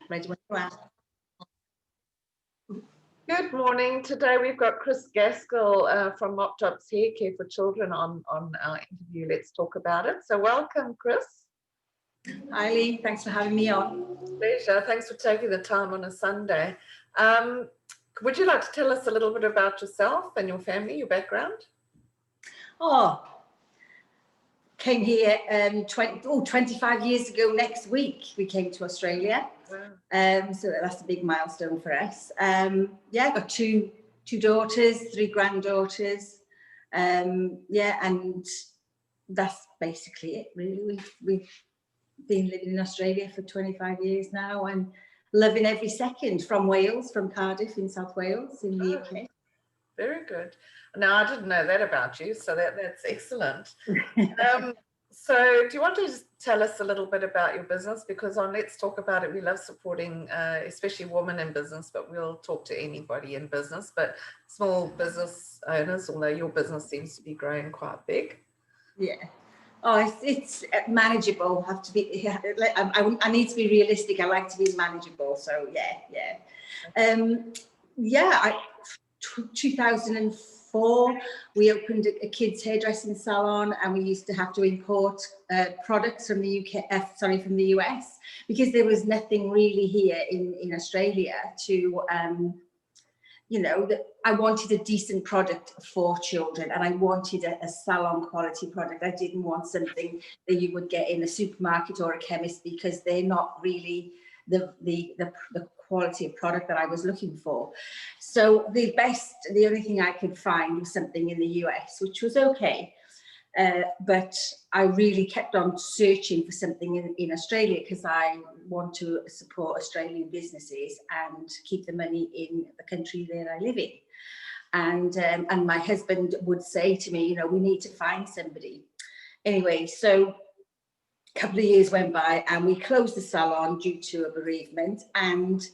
ready when you are. Good morning. Today we've got Chris Gaskell from Moptops Haircare for Children on our interview. Let's talk about it. So welcome, Chris. Hi, Lee. Thanks for having me on. Pleasure. Thanks for taking the time on a Sunday. Would you like to tell us a little bit about yourself and your family, your background? Oh, came here 25 years ago next week. We came to Australia. Wow. So that's a big milestone for us. Yeah, I've got two daughters, 3 granddaughters. Yeah, and that's basically it, really. We've been living in Australia for 25 years now and loving every second, from Wales, from Cardiff in South Wales in the UK. Very good. Now, I didn't know that about you, so that's excellent. So do you want to just tell us a little bit about your business? Because on Let's Talk About It, we love supporting especially women in business, but we'll talk to anybody in business, but small business owners, although your business seems to be growing quite big. Yeah. Oh, it's manageable. Have to be. I need to be realistic. I like to be manageable. So yeah. 2004, we opened a kids' hairdressing salon, and we used to have to import products from the from the US, because there was nothing really here in Australia to. You know, that I wanted a decent product for children, and I wanted a salon quality product. I didn't want something that you would get in a supermarket or a chemist, because they're not really the quality of product that I was looking for. So the only thing I could find was something in the US, which was okay. But I really kept on searching for something in Australia, because I want to support Australian businesses and keep the money in the country that I live in. And my husband would say to me, you know, we need to find somebody. Anyway, so a couple of years went by and we closed the salon due to a bereavement, and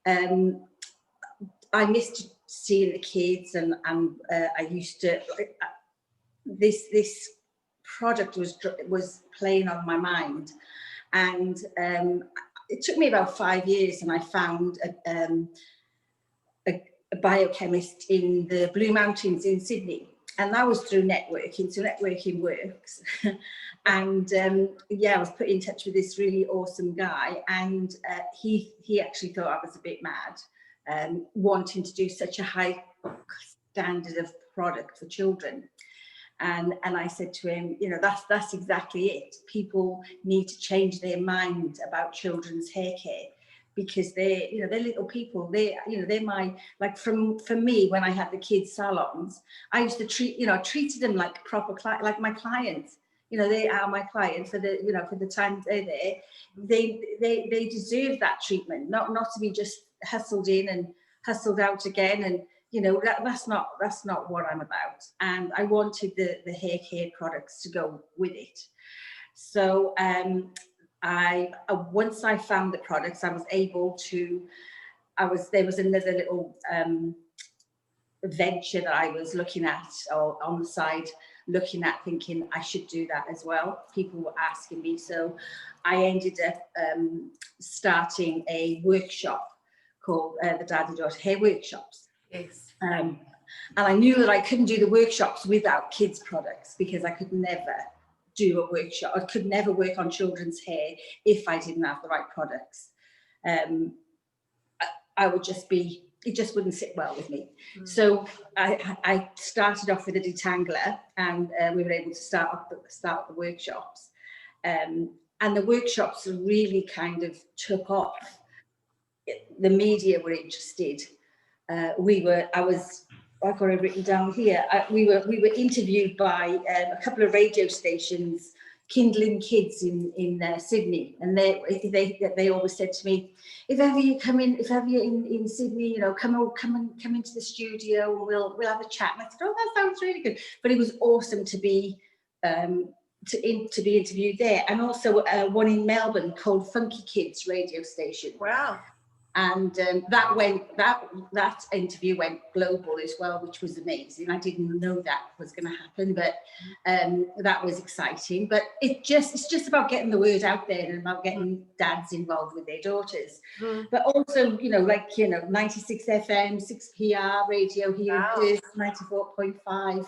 I missed seeing the kids, and I used to. This product was playing on my mind, and it took me about 5 years, and I found a biochemist in the Blue Mountains in Sydney, and that was through networking. So networking works. And yeah, I was put in touch with this really awesome guy, and he actually thought I was a bit mad, wanting to do such a high standard of product for children. And I said to him, you know, that's exactly it. People need to change their mind about children's hair care, because they're little people. They're my, like, for me, when I had the kids salons, I used to treated them like proper like my clients. You know, they are my clients for the time they're there. They deserve that treatment, not to be just hustled in and hustled out again. And you know, that's not what I'm about. And I wanted the hair care products to go with it. So once I found the products, I was able to. There was another little venture that I was looking at, or on the side, thinking I should do that as well. People were asking me, so I ended up starting a workshop called the Dad and Daughter Hair Workshops. Yes. And I knew that I couldn't do the workshops without kids' products, because I could never do a workshop. I could never work on children's hair if I didn't have the right products. I would just be. It just wouldn't sit well with me. Mm. So I started off with a detangler, and we were able to start the workshops. And the workshops really kind of took off. The media were interested. I've got it written down here. We were interviewed by a couple of radio stations, Kindling Kids in Sydney, and they always said to me, if ever you're in Sydney, you know, come into the studio and we'll have a chat. And I said, oh, that sounds really good. But it was awesome to be interviewed there, and also one in Melbourne called Funky Kids radio station. Wow. And that interview went global as well, which was amazing. I didn't know that was going to happen, but that was exciting. But it's just about getting the word out there and about getting dads involved with their daughters. But also, 96 FM, 6PR radio here in Perth, 94.5,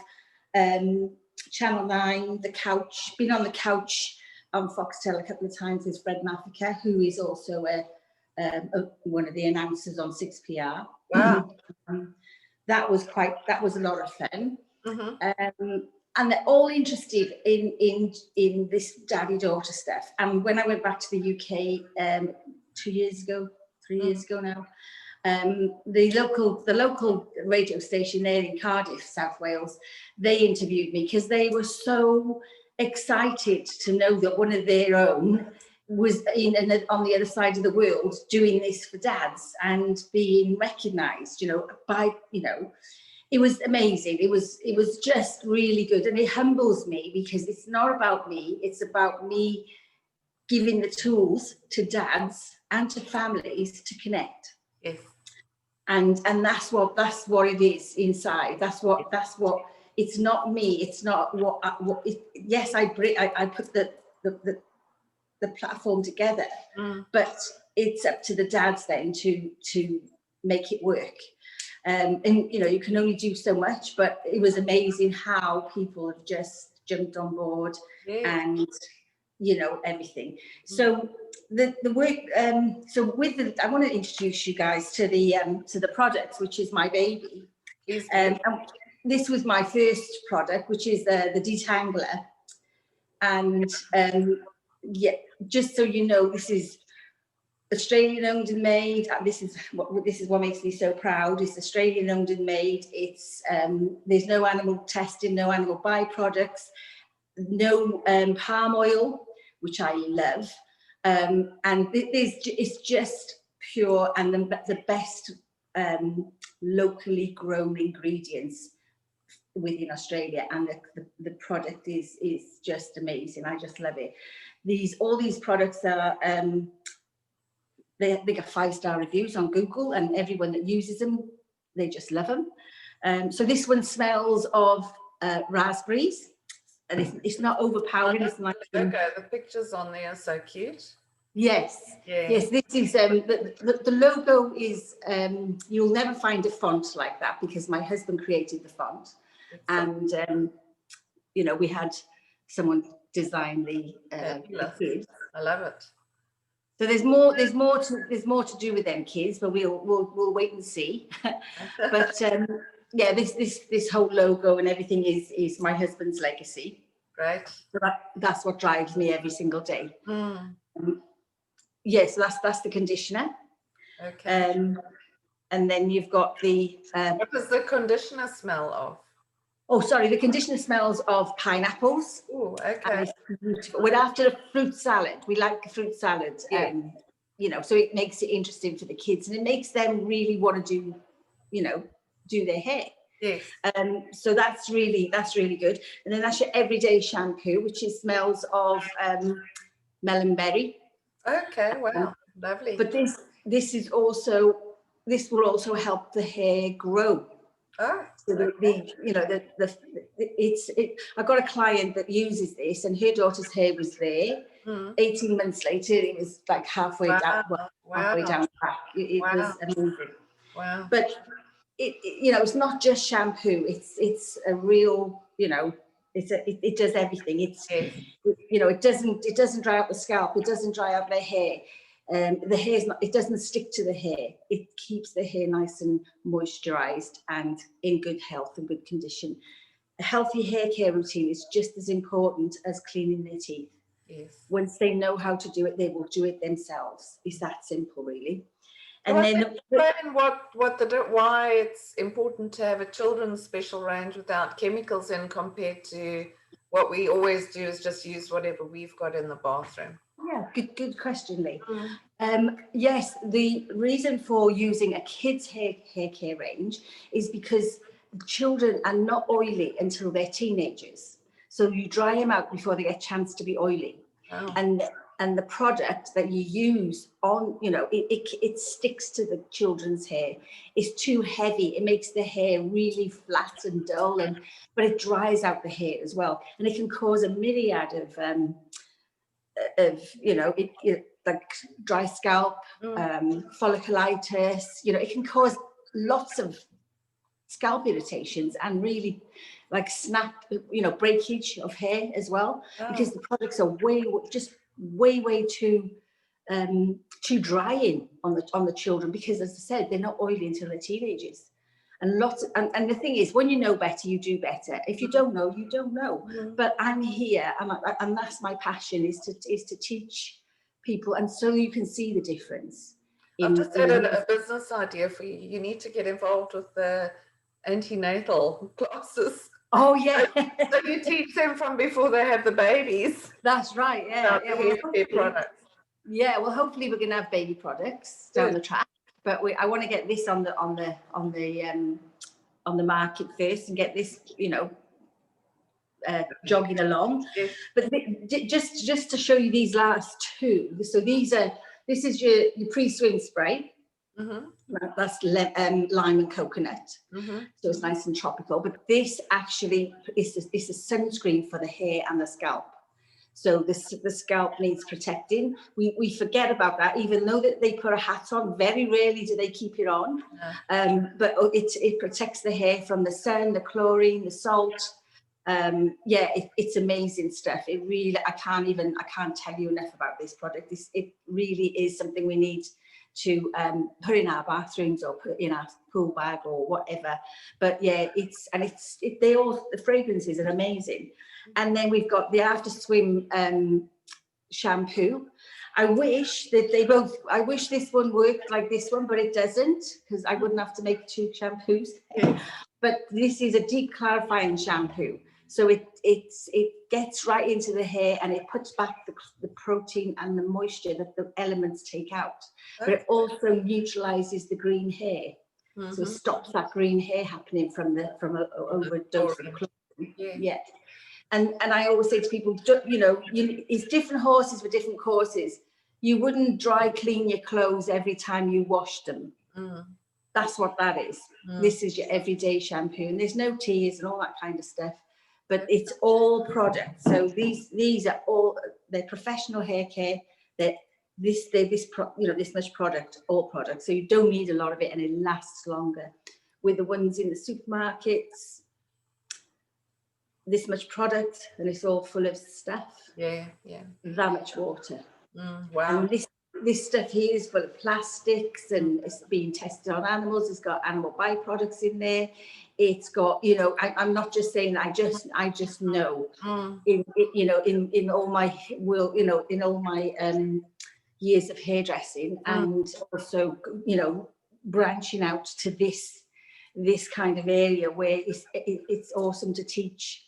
Channel 9, The Couch. Been on The Couch on Foxtel a couple of times with Fred Maffica, who is also one of the announcers on 6PR. Wow. That was a lot of fun. And they're all interested in this daddy-daughter stuff. And when I went back to the UK 3 years ago now, the local radio station there in Cardiff, South Wales, they interviewed me because they were so excited to know that one of their own was on the other side of the world doing this for dads and being recognised, it was amazing. It was just really good, and it humbles me because it's not about me. It's about me giving the tools to dads and to families to connect. Yes. And that's what it is inside. That's what. It's not me. It's not what. Yes, I put the platform together, but it's up to the dads then to make it work. And you can only do so much, but it was amazing how people have just jumped on board and everything. So the work. So I want to introduce you guys to the product, which is my baby. And this was my first product, which is the detangler, and just so you know, this is Australian owned and made. This is what makes me so proud. It's Australian owned and made. It's there's no animal testing, no animal byproducts, no palm oil, which I love, and it's just pure and the best locally grown ingredients within Australia, and the product is just amazing. I just love it. All these products are they get 5-star reviews on Google, and everyone that uses them, they just love them. So this one smells of raspberries, and it's not overpowering. It's like the pictures on there are so cute. Yes. This is the logo is you'll never find a font like that because my husband created the font, and we had someone design the kids. I love it. So there's more to do with them kids, but we'll wait and see. But this whole logo and everything is my husband's legacy. Right. So that's what drives me every single day. So that's the conditioner. Okay. And then you've got the. What does the conditioner smell of? Oh, sorry, the conditioner smells of pineapples. Oh, okay. We're after a fruit salad. We like a fruit salad, so it makes it interesting for the kids, and it makes them really want to do their hair. Yes. So that's really good. And then that's your everyday shampoo, which smells of melon berry. Okay, wow, lovely. But this will also help the hair grow. Oh, so I've got a client that uses this, and her daughter's hair was there. 18 months later, it was like halfway down the back. It was amazing. Wow. But it's not just shampoo. It's a real, it does everything. It doesn't dry out the scalp. It doesn't dry out the hair. It doesn't stick to the hair. It keeps the hair nice and moisturized and in good health and good condition. A healthy hair care routine is just as important as cleaning their teeth. Yes. Once they know how to do it, they will do it themselves. It's that simple, really. And then explain why it's important to have a children's special range without chemicals in, compared to what we always do is just use whatever we've got in the bathroom. Yeah, good question, Lee. Yes, the reason for using a kids' hair care range is because children are not oily until they're teenagers. So you dry them out before they get a chance to be oily. Oh. And and the product that you use on, you know, it sticks to the children's hair. It's too heavy. It makes the hair really flat and dull, but it dries out the hair as well. And it can cause a myriad of you know, like dry scalp, folliculitis, you know, it can cause lots of scalp irritations and really like you know, breakage of hair as well, because the products are way too drying on the children, because as I said, they're not oily until they're teenagers. And and the thing is, when you know better, you do better. If you don't know, you don't know. But I'm here, and that's my passion, is to teach people, and so you can see the difference. I've just had a business idea for you. You need to get involved with the antenatal classes. Oh yeah. So you teach them from before they have the babies. That's right. Yeah. Hair products. Yeah. Well, hopefully we're going to have baby products down the track, but I want to get this on the market first and get this, you know, jogging along. Yes. But just to show you these last two. So this is your pre-swim spray. That's lime and coconut. So it's nice and tropical. But this actually is a sunscreen for the hair and the scalp. So the scalp needs protecting. We forget about that, even though that they put a hat on. Very rarely do they keep it on. But it protects the hair from the sun, the chlorine, the salt. Yeah, it's amazing stuff. It really, I can't tell you enough about this product. It really is something we need to put in our bathrooms or put in our pool bag or whatever. But yeah, the fragrances are amazing. And then we've got the after swim shampoo. I wish this one worked like this one, but it doesn't, because I wouldn't have to make 2 shampoos. But this is a deep clarifying shampoo. So it gets right into the hair, and it puts back the protein and the moisture that the elements take out. But it also neutralizes the green hair. So it stops that green hair happening from overdose of chlorine. Yeah. And I always say to people, you know, it's different horses for different courses. You wouldn't dry clean your clothes every time you wash them. That's what that is. This is your everyday shampoo, and there's no tears and all that kind of stuff. But it's all products. So these are all, they're professional hair care. This much product, all products. So you don't need a lot of it, and it lasts longer. With the ones in the supermarkets, this much product, and it's all full of stuff. Yeah. That much water. Wow. And this stuff here is full of plastics, and it's being tested on animals. It's got animal byproducts in there. It's got, you know, I'm not just saying that, I just know in all my years of hairdressing, and also, you know, branching out to this kind of area where it's awesome to teach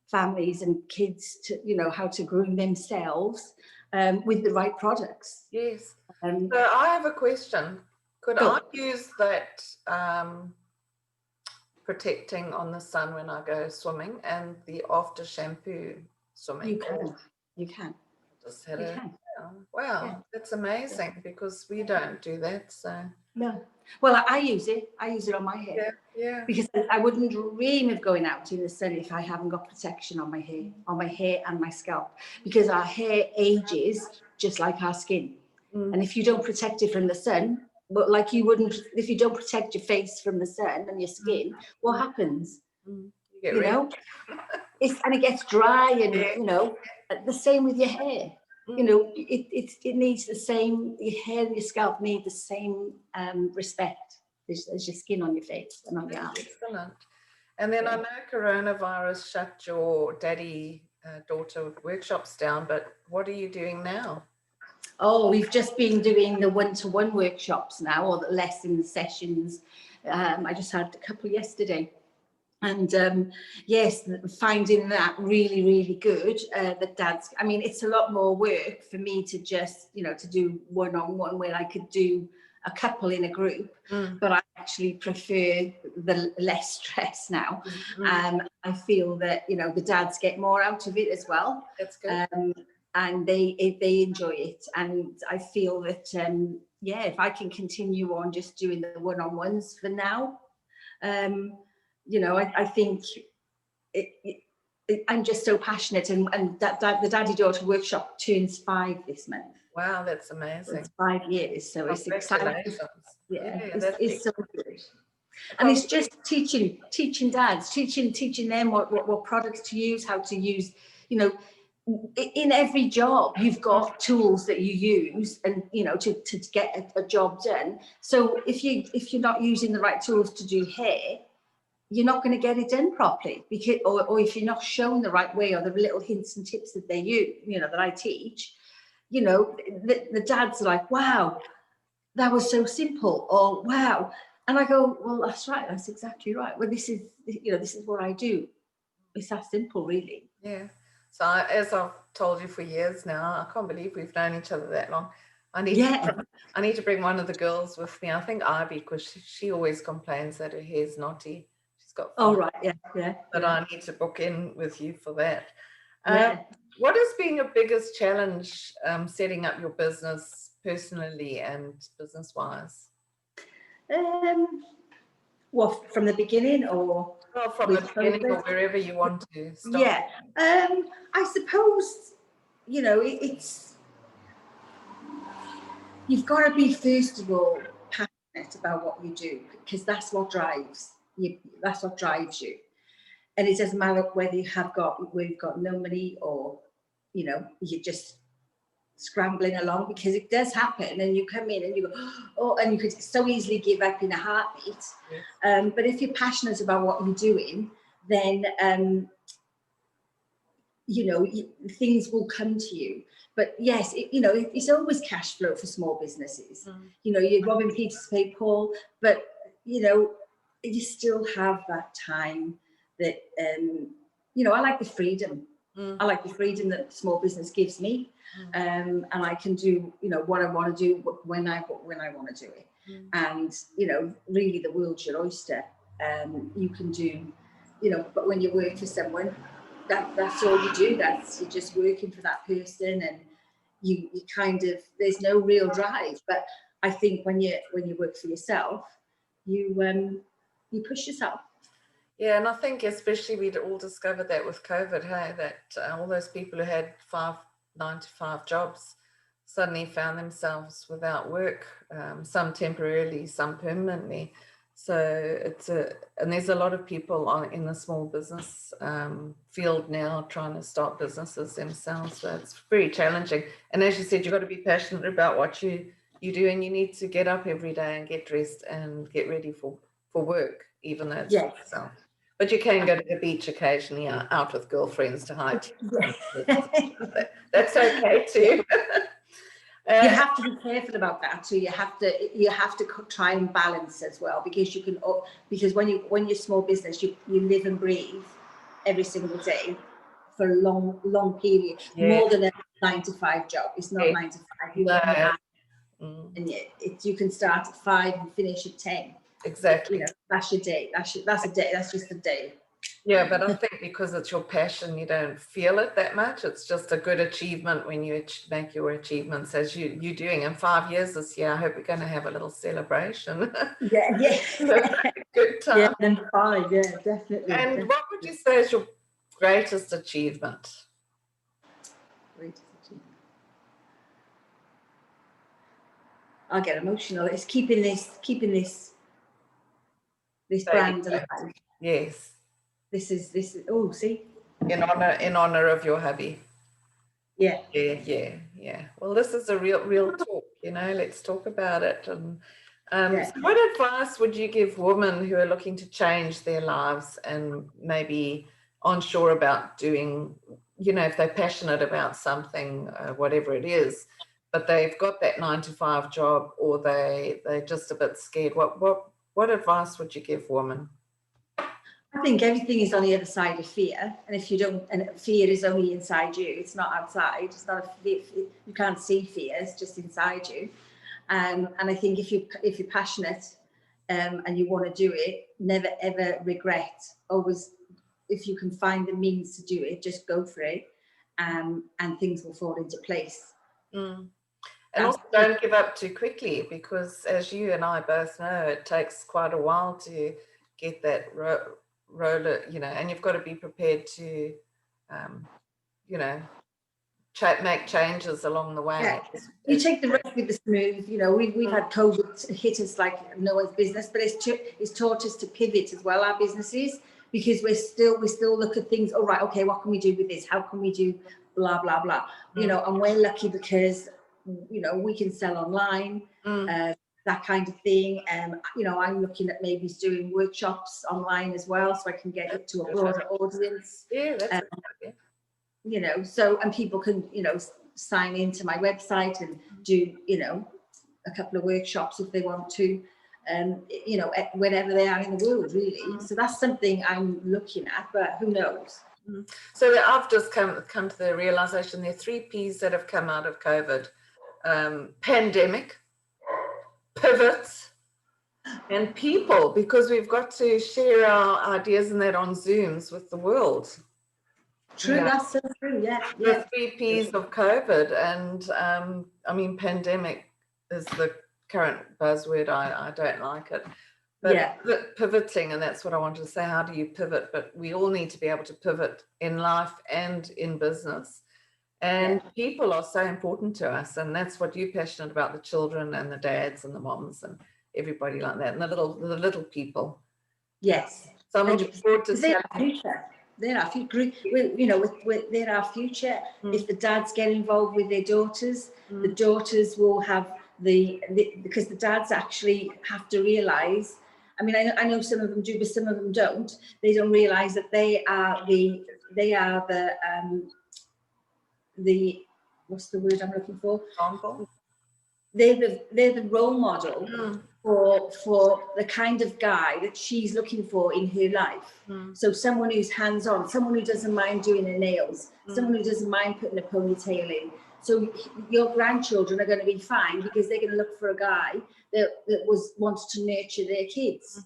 families and kids to, you know, how to groom themselves with the right products. Yes. So I have a question. Could I use that protecting on the sun when I go swimming, and the after shampoo swimming? You can. Just had wow, that's amazing, because we don't do that. So no. Well, I use it on my hair. Yeah. Because I wouldn't dream of going out in the sun if I haven't got protection on my hair and my scalp, because our hair ages just like our skin. And if you don't protect it from the sun, but like you wouldn't, if you don't protect your face from the sun and your skin, what happens? You know, and it gets dry, and you know, the same with your hair. You know, it needs the same. Your hair and your scalp need the same respect as your skin on your face and on your arms. Excellent. And then I know coronavirus shut your daughter workshops down, but what are you doing now? Oh, we've just been doing the one-to-one workshops now, or the lesson sessions. I just had a couple yesterday. And yes, finding that really, really good. The dads, I mean, it's a lot more work for me to just, you know, to do one-on-one, where I could do a couple in a group, but I actually prefer the less stress now. I feel that, you know, the dads get more out of it as well. That's good. and they enjoy it. And I feel that, yeah, if I can continue on just doing the one-on-ones for now, you know, I think I'm just so passionate, and the daddy-daughter workshop turns 5 this month. Wow, that's amazing. It's 5 years, so it's exciting. Yeah, it's so good. And it's just teaching dads, teaching them what products to use, how to use, you know, in every job you've got tools that you use, and you know, to get a job done. So if you're not using the right tools to do hair, you're not going to get it done properly, because or if you're not shown the right way, or the little hints and tips that they use, you know, that I teach, you know, the dads are like, wow, that was so simple, or wow. And I go, well, that's right, that's exactly right. Well, this is, you know, this is what I do. It's that simple, really. Yeah. So as I've told you for years now, I can't believe we've known each other that long. I need to bring one of the girls with me. I think Ivy, because she always complains that her hair's knotty. She's got right, yeah. But I need to book in with you for that. Yeah. What has been your biggest challenge setting up your business personally and business-wise? Well, from the beginning, or well, from the beginning, or wherever you want to start. Yeah, I suppose, you know, it's, you've got to be, first of all, passionate about what you do, because that's what drives you. That's what drives you. And it doesn't matter whether you've got no money, or, you know, you're just scrambling along, because it does happen, and you come in and you go, oh, and you could so easily give up in a heartbeat. Yes. But if you're passionate about what you're doing, then you know, things will come to you. But yes, you know, it's always cash flow for small businesses. You know, you're robbing Peter to pay Paul, but you know, you still have that time that you know, I like the freedom. I like the freedom that small business gives me, and I can do, you know, what I want to do when I want to do it. And you know, really, the world's your oyster. You can do, you know, but when you work for someone, that's all you do. You're just working for that person, and you kind of, there's no real drive. But I think when you work for yourself, you push yourself. Yeah, and I think especially we'd all discovered that with COVID, hey, that all those people who had 9 to 5 jobs suddenly found themselves without work, some temporarily, some permanently. So and there's a lot of people in the small business field now trying to start businesses themselves. So it's very challenging. And as you said, you've got to be passionate about what you do, and you need to get up every day and get dressed and get ready for work, even though it's yourself. But you can go to the beach occasionally, out with girlfriends to hike. That's okay too. You have to be careful about that too. You have to try and balance as well, because when you're small business, you live and breathe every single day for a long period, more than a 9 to 5 job. It's not 9 to 5. And you can start at 5 and finish at 10. Exactly. You know, that's your day. That's a day. That's just a day. Yeah, but I think because it's your passion, you don't feel it that much. It's just a good achievement when you make your achievements, as you're doing. In 5 years this year, I hope we're going to have a little celebration. Yeah. Good time. Yeah, and 5, yeah, definitely. And what would you say is your greatest achievement? I'll get emotional. It's keeping this brand alive. Yes. This is oh, see, in honor of your hubby. Yeah. Well, this is a real talk, you know. Let's talk about it. And so what advice would you give women who are looking to change their lives and maybe unsure about doing, you know, if they're passionate about something, whatever it is, but they've got that 9 to 5 job, or they're just a bit scared? What advice would you give women? I think everything is on the other side of fear, and if you don't, and fear is only inside you. It's not outside. It's not you can't see fear. It's just inside you. And I think if you're passionate and you want to do it, never ever regret. Always, if you can find the means to do it, just go for it. and things will fall into place. And also don't give up too quickly, because as you and I both know, it takes quite a while to get that roller, you know, and you've got to be prepared to, you know, make changes along the way. Yeah. You take the rough with the smooth. You know, we've had COVID hit us like no one's business, but it's taught us to pivot as well, our businesses, because we still look at things. All right, okay, what can we do with this? How can we do blah blah blah? You know, and we're lucky because, you know, we can sell online, that kind of thing. You know, I'm looking at maybe doing workshops online as well, so I can get it to a broader audience. Yeah, that's a good idea. You know, so, and people can, you know, sign into my website and do, you know, a couple of workshops if they want to, you know, wherever they are in the world, really. So that's something I'm looking at, but who knows? So I've just come to the realization there are 3 P's that have come out of COVID: pandemic, pivots, and people, because we've got to share our ideas and that on Zooms with the world. True, yeah. That's so true, yeah. The 3 P's of COVID, and I mean, pandemic is the current buzzword. I don't like it, but pivoting, and that's what I wanted to say. How do you pivot? But we all need to be able to pivot in life and in business, and people are so important to us, and that's what you're passionate about: the children and the dads and the moms and everybody like that, and the little people. Yes. So I'm looking forward to their future. They're our future. You know, they're our future. If the dads get involved with their daughters, the daughters will have because the dads actually have to realise. I mean, I know some of them do, but some of them don't. They don't realise that they are the what's the word I'm looking for? Example. They're the role model for the kind of guy that she's looking for in her life. So someone who's hands-on, someone who doesn't mind doing her nails, someone who doesn't mind putting a ponytail in. So your grandchildren are going to be fine because they're going to look for a guy that wants to nurture their kids.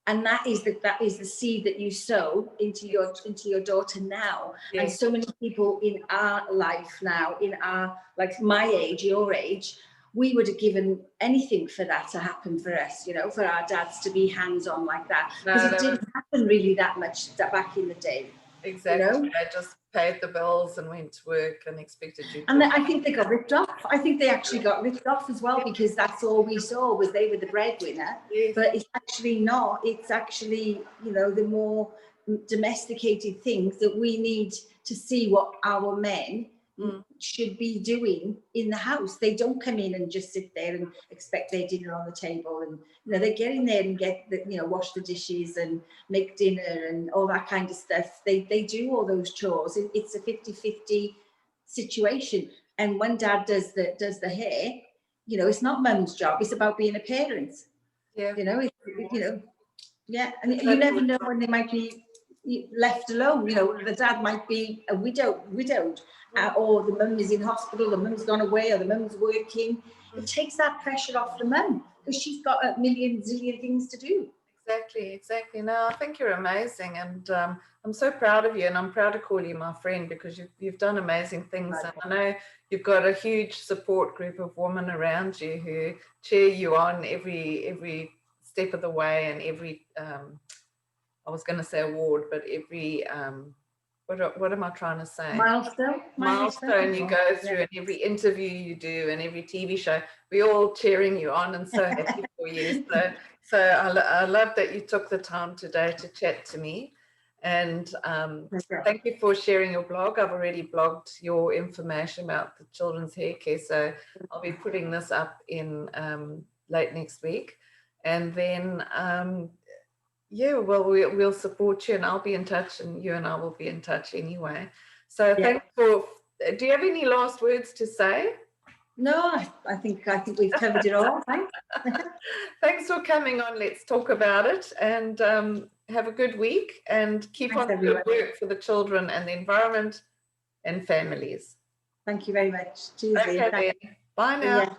And that is the seed that you sow into your daughter now. Yes. And so many people in our life now, in our, like my age, your age, we would have given anything for that to happen for us, you know, for our dads to be hands-on like that. Because it didn't happen really that much back in the day. Exactly. You know? They just paid the bills and went to work and expected you to. And I think they got ripped off. I think they actually got ripped off as well, because that's all we saw was they were the breadwinner. Yes. But it's actually not. It's actually, you know, the more domesticated things that we need to see what our men should be doing in the house. They don't come in and just sit there and expect their dinner on the table, and you know, they get in there and wash the dishes and make dinner and all that kind of stuff. They do all those chores. It's a 50-50 situation. And when dad does the hair, you know, it's not mum's job, it's about being a parent. You know, and you never know when they might be left alone. You know, the dad might be a widowed, or the mum is in hospital, the mum's gone away, or the mum's working. It takes that pressure off the mum because she's got a zillion things to do. Exactly. No, I think you're amazing, and I'm so proud of you, and I'm proud to call you my friend because you've done amazing things. And I know you've got a huge support group of women around you who cheer you on every step of the way, and every I was going to say award, but every what am I trying to say? Milestone you go through, and every interview you do, and every TV show, we're all cheering you on and so happy for you. So I love that you took the time today to chat to me, and thank you for sharing your blog. I've already blogged your information about the children's hair care, so I'll be putting this up in late next week, and then we'll support you, and I'll be in touch, and you and I will be in touch anyway. So thanks for. Do you have any last words to say? No, I think we've covered it all. Thanks. Thanks for coming on. Let's talk about it, and have a good week, and keep on the good work for the children and the environment and families. Thank you very much. Okay, then. Bye now.